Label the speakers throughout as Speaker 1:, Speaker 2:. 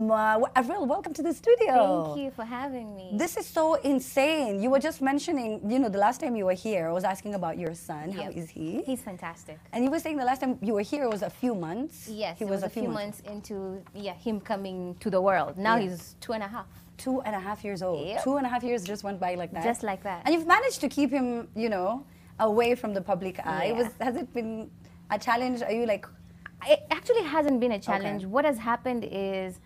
Speaker 1: Avril, welcome to the studio.
Speaker 2: Thank you for having me.
Speaker 1: This is so insane. You were just mentioning, the last time you were here, I was asking about your son. How is he?
Speaker 2: He's fantastic.
Speaker 1: And you were saying the last time you were here was a few months.
Speaker 2: Yes,
Speaker 1: he
Speaker 2: it was a few months into him coming to the world. Now he's 2.5.
Speaker 1: 2.5 years old.
Speaker 2: Yep.
Speaker 1: 2.5 years just went by like that.
Speaker 2: Just like that.
Speaker 1: And you've managed to keep him, away from the public eye.
Speaker 2: Yeah.
Speaker 1: Has it been a challenge? Are you like...
Speaker 2: It actually hasn't been a challenge.
Speaker 1: Okay.
Speaker 2: What has happened is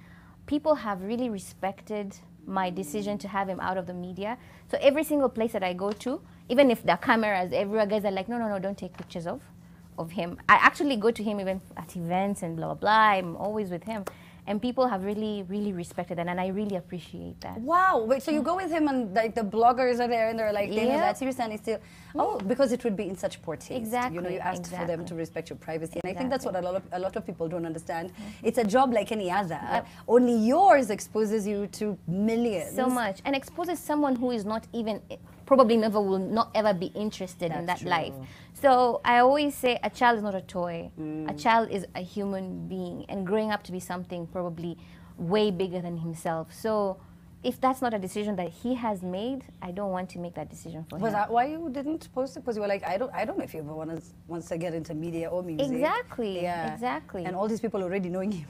Speaker 2: people have really respected my decision to have him out of the media. So every single place that I go to, even if the cameras everywhere, guys are like, no, don't take pictures of him. I actually go to him even at events and blah, blah, blah. I'm always with him. And people have really, really respected that, and I really appreciate that.
Speaker 1: Wow. Wait, so you go with him and like the bloggers are there and they're like, they know that serious and it's still... Oh, because it would be in such poor taste.
Speaker 2: Exactly.
Speaker 1: You asked for them to respect your privacy. And I think
Speaker 2: Exactly.
Speaker 1: that's what a lot of people don't understand. It's a job like any other. Only yours exposes you to millions.
Speaker 2: So much. And exposes someone who is not even, probably never will not ever be interested in that life. So I always say a child is not a toy. A child is a human being and growing up to be something probably way bigger than himself. So if that's not a decision that he has made, I don't want to make that decision for him.
Speaker 1: Was that why you didn't post it? Because you were like, I don't know if you ever wants to get into media or music.
Speaker 2: Exactly.
Speaker 1: Yeah.
Speaker 2: Exactly.
Speaker 1: And all these people already knowing you.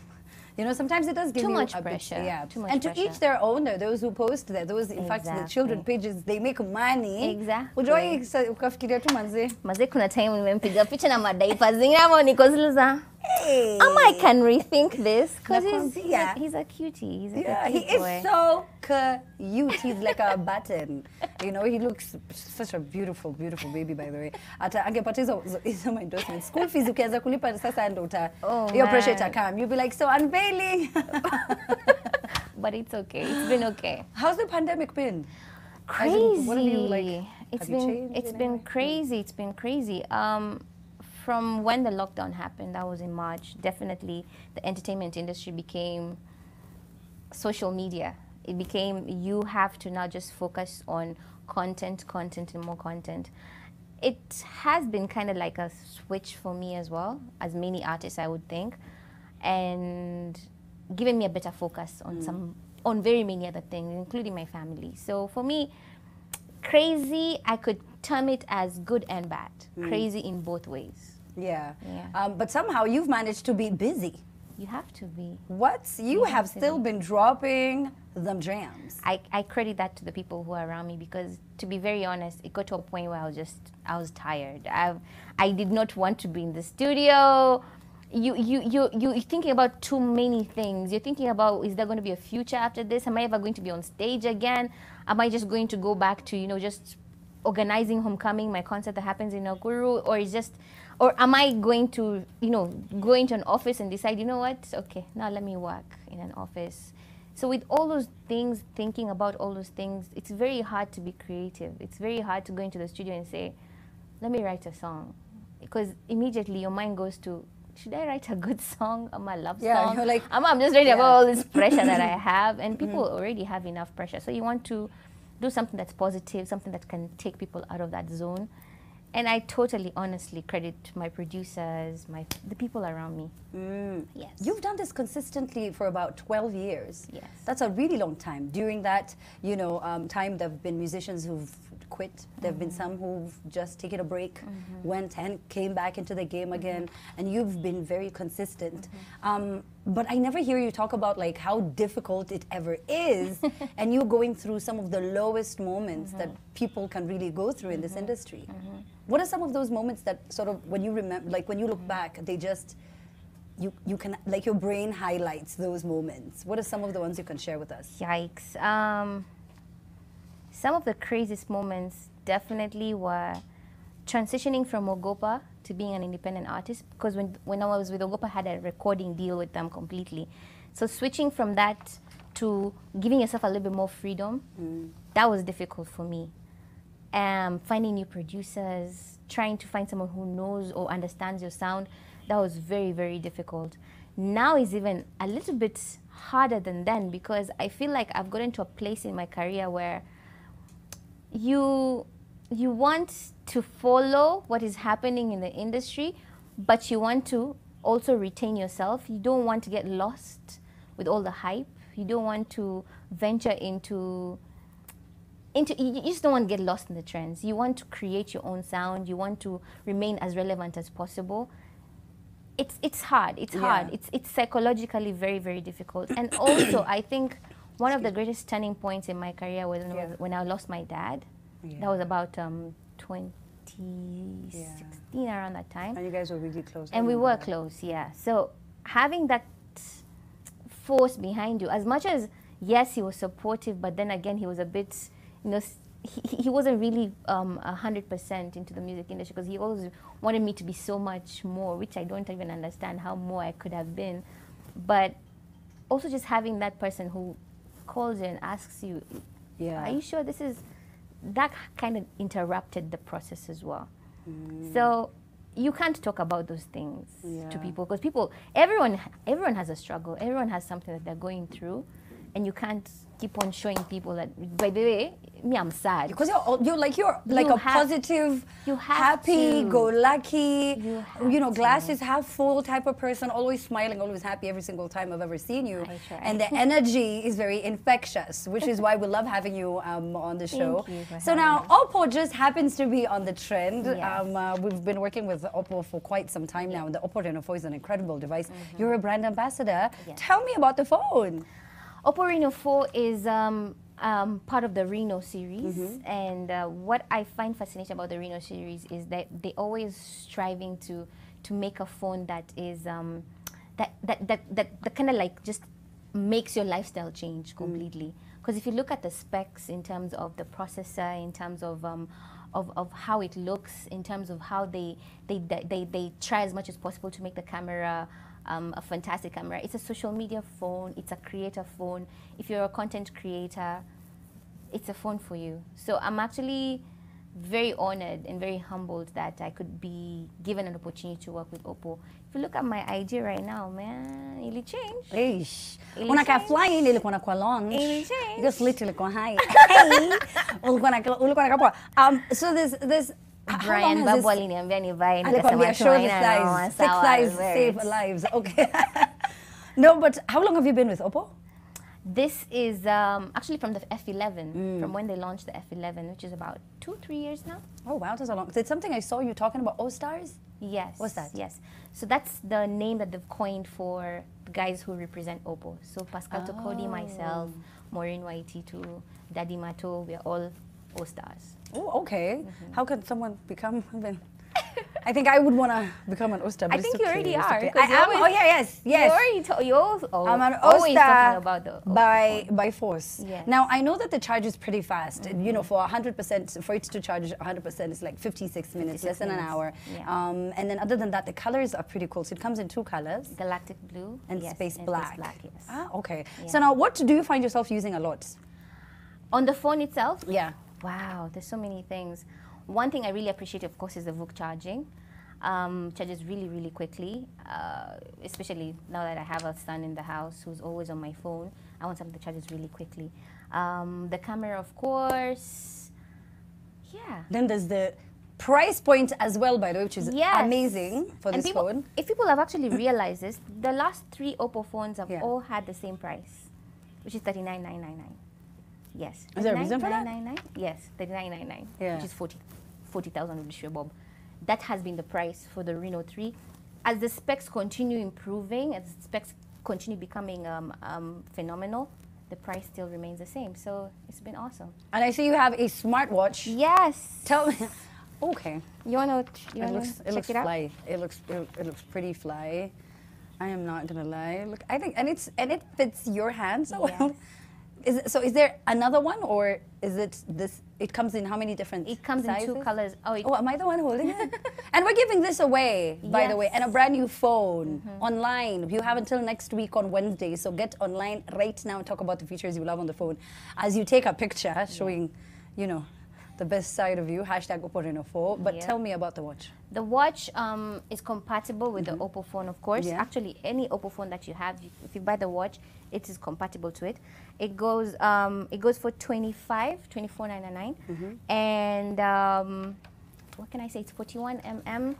Speaker 1: Sometimes it does give
Speaker 2: Too
Speaker 1: you
Speaker 2: much
Speaker 1: a
Speaker 2: pressure.
Speaker 1: Bit, yeah.
Speaker 2: Too much
Speaker 1: and to
Speaker 2: pressure.
Speaker 1: each their own. Those who post there, those in fact the children pages, they make money.
Speaker 2: Exactly.
Speaker 1: Ujoi ukafikiria tu manzi.
Speaker 2: Maze kuna time nimempiga picha na madaipa zingine ama niko ziliza.
Speaker 1: Hey.
Speaker 2: I can rethink this because
Speaker 1: Nakwambia.
Speaker 2: he's a cutie. He's a
Speaker 1: He
Speaker 2: cute boy.
Speaker 1: is so cute. He's like a button. He looks such a beautiful, beautiful baby, by the way. Ata angepata hizo my endorsement. School fees ukianza kulipa sasa ndo your pressure itakam. You'll be like, so unveiling.
Speaker 2: But it's okay. It's been okay.
Speaker 1: How's the pandemic been?
Speaker 2: Crazy.
Speaker 1: What have you like?
Speaker 2: It's
Speaker 1: have you changed
Speaker 2: it's
Speaker 1: in
Speaker 2: been
Speaker 1: any way?
Speaker 2: crazy. It's been crazy. From when the lockdown happened, that was in March. Definitely, the entertainment industry became social media. It became you have to now just focus on content, and more content. It has been kind of like a switch for me as well, as many artists I would think, and giving me a better focus on very many other things, including my family. So for me, crazy, I could term it as good and bad. Crazy in both ways.
Speaker 1: Yeah.
Speaker 2: Yeah.
Speaker 1: But somehow you've managed to be busy.
Speaker 2: You have to be.
Speaker 1: What? You have still been dropping them jams.
Speaker 2: I credit that to the people who are around me because, to be very honest, it got to a point where I was tired. I did not want to be in the studio. You're thinking about too many things. You're thinking about, is there going to be a future after this? Am I ever going to be on stage again? Am I just going to go back to, just organizing Homecoming, my concert that happens in Nakuru? Or am I going to, go into an office and decide, you know what? Okay, now let me work in an office. So with all those things, thinking about all those things, it's very hard to be creative. It's very hard to go into the studio and say, let me write a song. Because immediately your mind goes to, should I write a good song? Am I a love song?
Speaker 1: You're like,
Speaker 2: I'm just ready about all this pressure that I have. And people already have enough pressure. So you want to do something that's positive, something that can take people out of that zone. And I totally, honestly credit my producers, the people around me. Yes.
Speaker 1: You've done this consistently for about 12 years.
Speaker 2: Yes.
Speaker 1: That's a really long time. During that, time, there have been musicians who've quit. There have been some who've just taken a break, went and came back into the game again. And you've been very consistent. But I never hear you talk about like how difficult it ever is, and you going through some of the lowest moments that people can really go through in this industry. What are some of those moments that sort of, when you remember, like when you look back, they just, you can, like your brain highlights those moments? What are some of the ones you can share with us?
Speaker 2: Yikes. Some of the craziest moments definitely were transitioning from Ogopa to being an independent artist, because when I was with Ogopa, I had a recording deal with them completely. So switching from that to giving yourself a little bit more freedom, that was difficult for me. Finding new producers, trying to find someone who knows or understands your sound, that was very, very difficult. Now is even a little bit harder than then, because I feel like I've gotten to a place in my career where you want to follow what is happening in the industry, but you want to also retain yourself. You don't want to get lost with all the hype. You don't want to venture into you just don't want to get lost in the trends. You want to create your own sound. You want to remain as relevant as possible. It's hard. It's hard. It's psychologically very, very difficult. And also, I think one of the greatest turning points in my career was when I lost my dad. That was about 2016, around that time.
Speaker 1: And you guys were really close.
Speaker 2: And we were close, yeah. So having that force behind you, as much as, yes, he was supportive, but then again, he was a bit, you know, he wasn't really 100% into the music industry, because he always wanted me to be so much more, which I don't even understand how more I could have been. But also just having that person who calls you and asks you, are you sure this is, that kind of interrupted the process as well. So you can't talk about those things to people, because everyone has a struggle, everyone has something that they're going through, and you can't keep on showing people that, by the way, me, I'm sad. Because
Speaker 1: you're like a positive, happy, go lucky, you know, glasses half full type of person, always smiling, always happy every single time I've ever seen you. And the energy is very infectious, which is why we love having you on the show. So now Oppo just happens to be on the trend. We've been working with Oppo for quite some time now, and the Oppo Reno 4 is an incredible device. You're a brand ambassador. Tell me about the phone.
Speaker 2: Oppo Reno 4 is part of the Reno series, and what I find fascinating about the Reno series is that they always striving to make a phone that is that kind of like just makes your lifestyle change completely. Because if you look at the specs in terms of the processor, in terms of how it looks, in terms of how they try as much as possible to make the camera a fantastic camera. It's a social media phone, it's a creator phone. If you're a content creator, it's a phone for you. So I'm actually very honored and very humbled that I could be given an opportunity to work with Oppo. If you look at my IG right now, man, it'll change.
Speaker 1: Eish. When I got flying, it'll go to launch.
Speaker 2: It'll change.
Speaker 1: Just literally go high. So this
Speaker 2: Brian Babwali niambia nivae
Speaker 1: nikasema tunaina six size save lives. Okay. No, but how long have you been with Oppo?
Speaker 2: This is actually from the F11, from when they launched the F11, which is about 2-3 years now.
Speaker 1: Oh wow, that's a long. It's something I saw you talking about O-Stars?
Speaker 2: Yes.
Speaker 1: What's that?
Speaker 2: Yes. So that's the name that they've coined for the guys who represent Oppo. So Pascal Tokodi, myself, Maureen Waititu, Daddy Mato, we are all O-Stars.
Speaker 1: Oh, okay. How can someone become even? I think I would want to become an O-Star.
Speaker 2: I think you already are.
Speaker 1: I am. Oh yeah, yes. I'm an O-Star
Speaker 2: about the
Speaker 1: by force.
Speaker 2: Yes.
Speaker 1: Now I know that the charge is pretty fast. You know, for 100%, for it to charge 100%, it's like 56 minutes, less than an hour.
Speaker 2: Yeah.
Speaker 1: And then other than that, the colors are pretty cool. So it comes in 2 colors.
Speaker 2: Galactic blue
Speaker 1: and space black.
Speaker 2: Yes.
Speaker 1: Ah, okay.
Speaker 2: Yeah.
Speaker 1: So now, what do you find yourself using a lot?
Speaker 2: On the phone itself?
Speaker 1: Yeah.
Speaker 2: Wow, there's so many things. One thing I really appreciate, of course, is the VOOC charging. Charges really, really quickly, especially now that I have a son in the house who's always on my phone. I want something that charges really quickly. The camera, of course, yeah.
Speaker 1: Then there's the price point as well, by the way, which is amazing for this phone.
Speaker 2: If people have actually realized this, the last 3 Oppo phones have all had the same price, which is $39,999. Yes.
Speaker 1: Is there a reason for that?
Speaker 2: Yes, $39,999, which is 40,000 with the bob. That has been the price for the Reno 3. As the specs continue improving, as the specs continue becoming phenomenal, the price still remains the same. So it's been awesome.
Speaker 1: And I see you have a smartwatch.
Speaker 2: Yes.
Speaker 1: Tell me. Okay.
Speaker 2: You wanna check it out?
Speaker 1: Fly. It looks pretty fly. I am not gonna lie. Look, I think, and it fits your hand so well. Is there another one, or is it this? It comes in how many different sizes?
Speaker 2: It comes in 2 colors.
Speaker 1: Oh, am I the one holding it? And we're giving this away, by the way, and a brand new phone online. You have until next week on Wednesday, so get online right now and talk about the features you love on the phone. As you take a picture showing, you know, the best side of you, hashtag Oppo Reno 4. But tell me about the watch.
Speaker 2: The watch is compatible with the Oppo phone, of course.
Speaker 1: Yeah.
Speaker 2: Actually, any Oppo phone that you have, if you buy the watch, it is compatible to it. It goes for $24,999, and what can I say? It's 41 mm.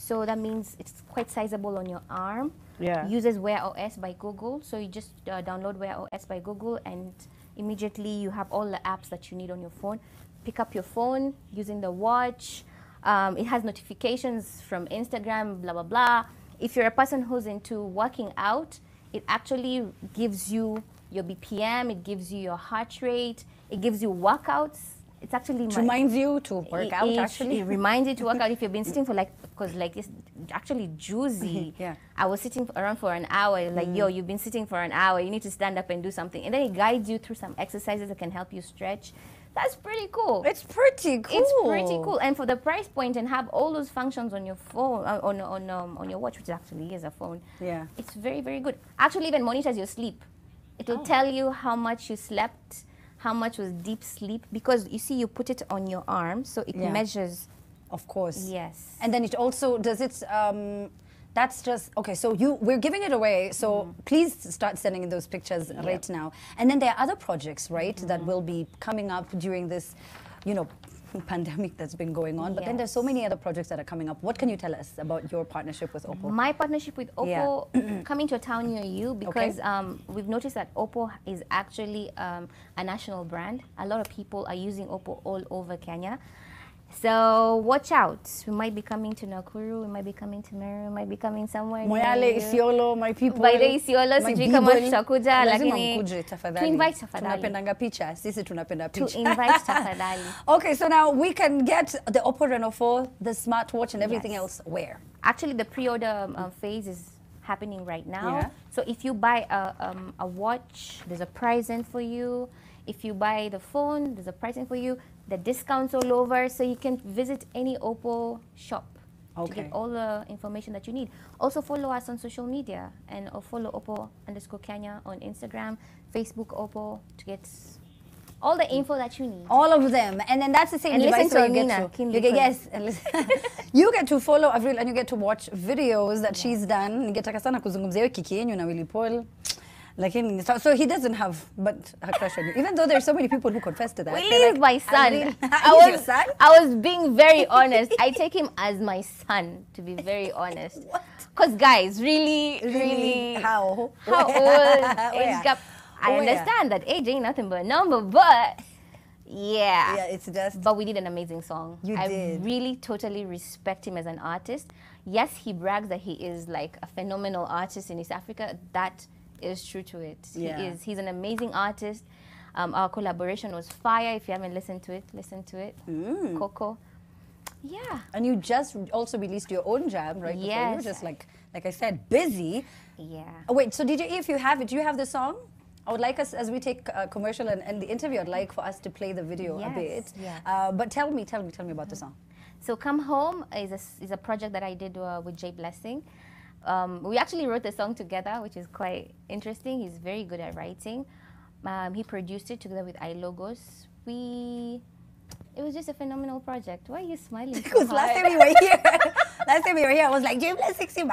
Speaker 2: So that means it's quite sizable on your arm.
Speaker 1: Yeah.
Speaker 2: Uses Wear OS by Google. So you just download Wear OS by Google, and immediately you have all the apps that you need on your phone. Pick up your phone using the watch. It has notifications from Instagram, blah, blah, blah. If you're a person who's into working out, it actually gives you your BPM, it gives you your heart rate, it gives you workouts. It's actually
Speaker 1: It reminds you to work out, actually.
Speaker 2: It reminds you to work out if you've been sitting for because it's actually juicy.
Speaker 1: Yeah.
Speaker 2: I was sitting around for an hour, yo, you've been sitting for an hour, you need to stand up and do something. And then it guides you through some exercises that can help you stretch. That's pretty cool.
Speaker 1: It's pretty cool.
Speaker 2: It's pretty cool. And for the price point and have all those functions on your phone, on your watch, which actually is a phone.
Speaker 1: Yeah.
Speaker 2: It's very, very good. Actually, even monitors your sleep. It'll tell you how much you slept, how much was deep sleep, because you see, you put it on your arm, so it measures.
Speaker 1: Of course.
Speaker 2: Yes.
Speaker 1: And then it also does it. That's just okay. So we're giving it away. So please start sending in those pictures right now. And then there are other projects, right, that will be coming up during this, pandemic that's been going on. But then there's so many other projects that are coming up. What can you tell us about your partnership with Oppo?
Speaker 2: My partnership with Oppo coming to a town near you, because we've noticed that Oppo is actually a national brand. A lot of people are using Oppo all over Kenya. So watch out. We might be coming to Nakuru, we might be coming to Meru, we might be coming somewhere.
Speaker 1: Moyale, Isiolo, my people.
Speaker 2: Baide Isiolo, sijui kama tutakuja, lakini
Speaker 1: mkuje tafadhali.
Speaker 2: To invite tafadhali.
Speaker 1: Tunapendanga picha, sisi tunapenda picha.
Speaker 2: To invite tafadhali.
Speaker 1: Okay, so now we can get the Oppo Reno 4, the smartwatch and everything else where?
Speaker 2: Actually, the pre-order phase is happening right now.
Speaker 1: Yeah.
Speaker 2: So if you buy a watch, there's a prize in for you. If you buy the phone, there's a price in for you. The discounts all over, so you can visit any Oppo shop to get all the information that you need. Also follow us on social media, and follow Oppo_Kenya on Instagram, Facebook Oppo, to get all the info that you need.
Speaker 1: All of them. And then that's the same
Speaker 2: and
Speaker 1: device
Speaker 2: listen to
Speaker 1: where
Speaker 2: Amina,
Speaker 1: yes, and listen. You get to follow Avril, and you get to watch videos that she's done. Ningetaka sana kuzungumzia hiyo kiki yenyu na Willy Paul. So he doesn't have but a crush on you, even though there's so many people who confess to that.
Speaker 2: Willy is like, my son.
Speaker 1: He's your son?
Speaker 2: I was being very honest. I take him as my son, to be very honest. Because guys, really,
Speaker 1: how
Speaker 2: old? Age gap. I understand that age ain't nothing but a number, but yeah,
Speaker 1: it's just.
Speaker 2: But we did an amazing song.
Speaker 1: You
Speaker 2: I
Speaker 1: did.
Speaker 2: really totally respect him as an artist. Yes, he brags that he is like a phenomenal artist in East Africa. That is true to it.
Speaker 1: Yeah.
Speaker 2: He's an amazing artist. Our collaboration was fire. If you haven't listened to it, listen to it. Coco. Yeah.
Speaker 1: And you just also released your own jam, right?
Speaker 2: Yes.
Speaker 1: Before. You were just like I said, busy.
Speaker 2: Yeah.
Speaker 1: Oh, wait, so DJ, if you have it, do you have the song? I would like us, as we take a commercial and the interview, I'd like for us to play the video a bit.
Speaker 2: Yeah.
Speaker 1: But tell me about the song.
Speaker 2: So Come Home is a project that I did with Jay Blessing. We actually wrote the song together, which is quite interesting. He's very good at writing. He produced it together with iLogos. It was just a phenomenal project. Why are you smiling so
Speaker 1: Because last time we were here, I was like, Jay Blessing,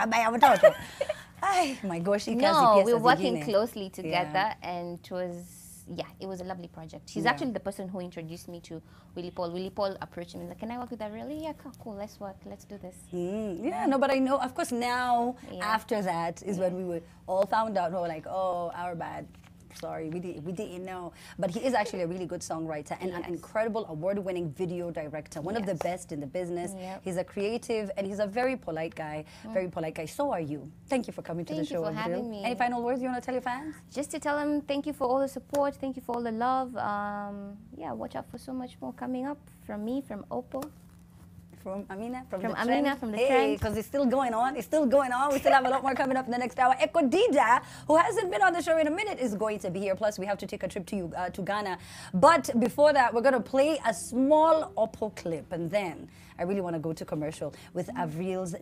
Speaker 1: Ay, my gosh,
Speaker 2: no, we were working closely together, and it was a lovely project. He's actually the person who introduced me to Willy Paul. Willy Paul approached me and like, can I work with Avril? Yeah, cool, let's work, let's do this.
Speaker 1: No, but I know, of course, now, after that is when we were all found out, we were like, oh, our bad. Sorry, we didn't know. But he is actually a really good songwriter and an incredible award-winning video director, one of the best in the business. He's a creative and he's a very polite guy, So are you. Thank you for coming to the show.
Speaker 2: Thank you for having me.
Speaker 1: Any final words you want to tell your fans?
Speaker 2: Just to tell them thank you for all the support, thank you for all the love. Watch out for so much more coming up from me, from Oppo.
Speaker 1: From Amina, from the
Speaker 2: trend.
Speaker 1: Because it's still going on. We still have a lot more coming up in the next hour. Eko Dida, who hasn't been on the show in a minute, is going to be here. Plus, we have to take a trip to Ghana. But before that, we're going to play a small Oppo clip. And then I really want to go to commercial with Avril's